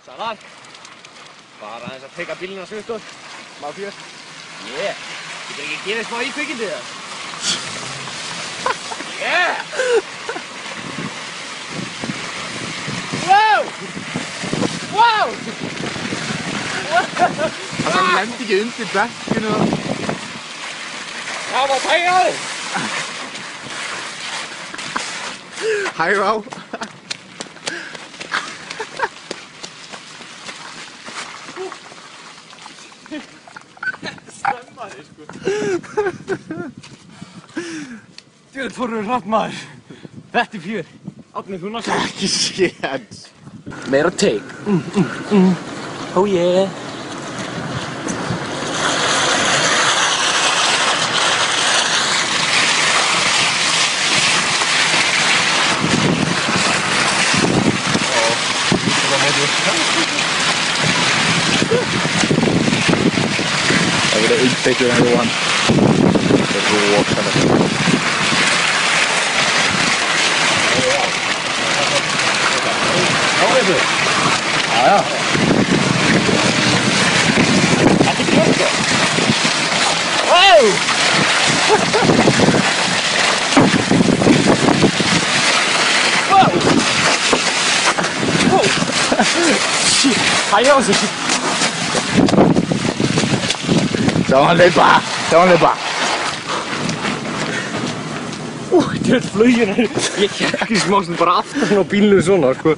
Sæðan. Bara aðeins að teka bílinn á Svifstóð. Má fjör. Yeah. Getur ekki gefið smá í kvikindið það? Yeah! Wow! Wow! Það lendi ekki undir bekkinu. Það var tægja á þig! Hægur á. Stemmaði sko. Djöfull fórum við hratt maður. Þetta er fjör. Árni, þú náttúrulega. Ekki séns. Meira take. Oh yeah. Það verður einbeittur en Jóhann. Það er rosalegt. Jáðu. Já. Þetta er klokka. Wow! Wow! Wow! Shit, hægja á sig. Sjá hann hlaupa! Sjá hann hlaupa! Þetta er flugin. Ég ekki smá sem bara aftan á bílnum svona, sko.